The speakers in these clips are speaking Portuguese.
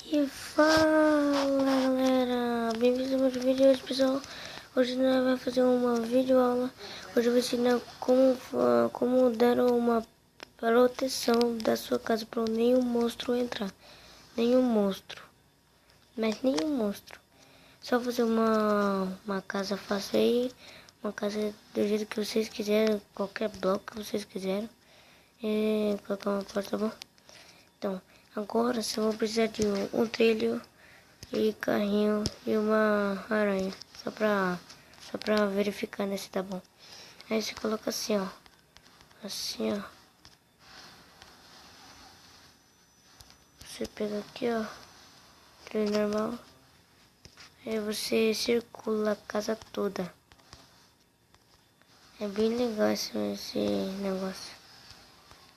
E fala galera, bem-vindos ao meu vídeo hoje, pessoal. Hoje nós vamos fazer uma videoaula. Hoje eu vou ensinar como dar uma proteção da sua casa para nenhum monstro entrar. Nenhum monstro, mas nenhum monstro. Só fazer uma casa fácil aí, uma casa do jeito que vocês quiserem, qualquer bloco que vocês quiserem. E colocar uma porta, tá bom? Então, agora você vai precisar de um trilho e carrinho e uma aranha. Só pra verificar, né, se tá bom. Aí você coloca assim, ó. Assim, ó. Você pega aqui, ó. Trilho normal. Aí você circula a casa toda. É bem legal esse negócio.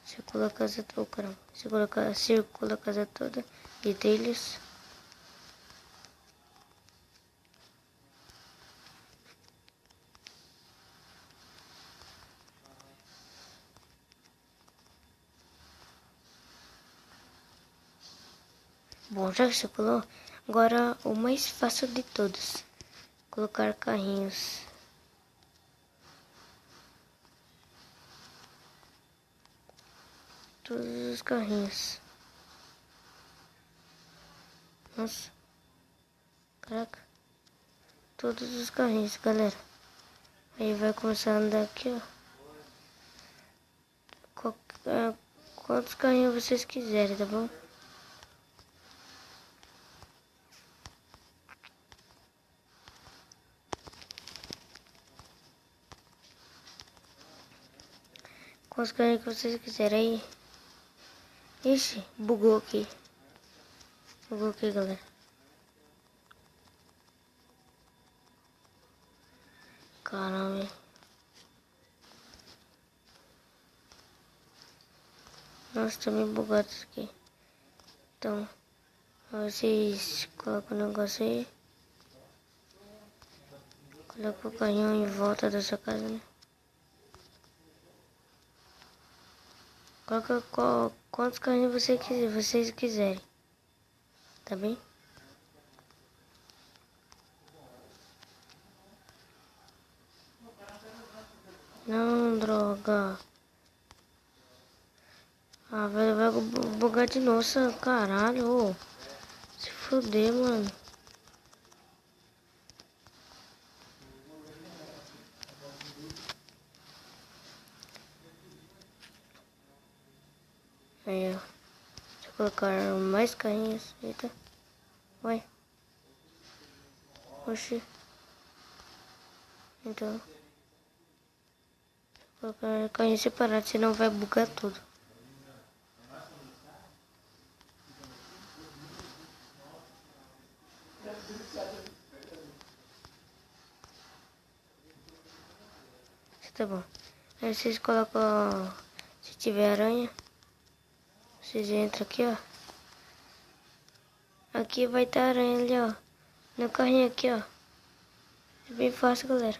Circula a casa toda, caramba. Circula a casa toda de trilhos. Bom, já que circulou, agora o mais fácil de todos. Colocar carrinhos. Todos os carrinhos. Nossa. Caraca. Todos os carrinhos, galera. Aí vai começar a andar aqui, ó. Quantos carrinhos vocês quiserem, tá bom? Quantos carrinhos que vocês quiserem aí. Ixi, bugou aqui. Bugou aqui, galera. Caramba. Nossa, tá meio bugado isso aqui. Então, vocês colocam o negócio aí. Coloca o carrinho em volta da sua casa, né? Coloca quantos carrinhos vocês quiserem. Tá bem? Não, droga. Ah, velho, vai bugar de nossa, caralho. Ô. Se fuder, mano. Aí, ó. Deixa eu colocar mais carrinhos. Eita. Vai. Oxi. Então. Vou colocar carrinho separado, senão vai bugar tudo. Tá bom. Aí vocês colocam, se tiver aranha, vocês entram aqui, ó. Aqui vai estar aranha ali, ó. No carrinho aqui, ó. É bem fácil, galera.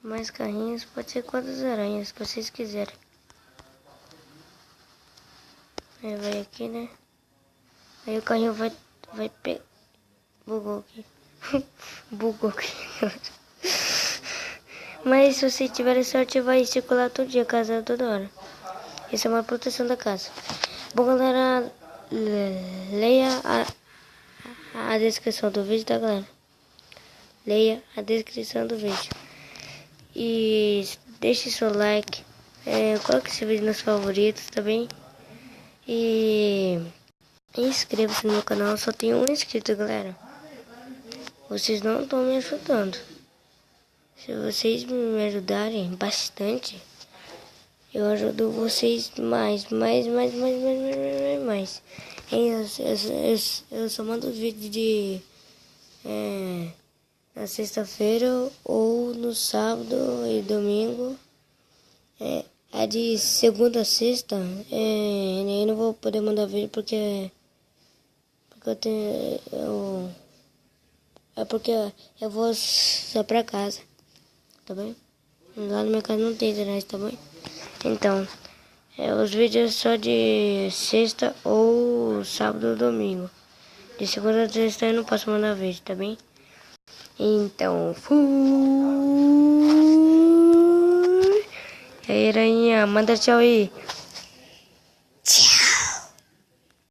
Mais carrinhos, pode ser quantas aranhas que vocês quiserem. Aí vai aqui, né? Aí o carrinho vai pegar. Bugou aqui. Bugou aqui. Mas se você tiver sorte, vai circular todo dia a casa toda hora. Isso é uma proteção da casa. Bom, galera, leia a descrição do vídeo, tá, galera? Leia a descrição do vídeo. E deixe seu like. Coloque esse vídeo nos favoritos, tá bem? E inscreva-se no meu canal. Só tem um inscrito, galera. Vocês não estão me ajudando. Se vocês me ajudarem bastante, eu ajudo vocês mais. Eu só mando vídeo na sexta-feira ou no sábado e domingo. A de segunda a sexta, eu não vou poder mandar vídeo porque eu vou só pra casa. Tá bem? Lá na minha casa não tem internet, tá bem? Então, os vídeos só de sexta ou no sábado ou domingo. De segunda a sexta eu não posso mandar vídeo, tá bem? Então, fui. E aí, Rainha, manda tchau aí.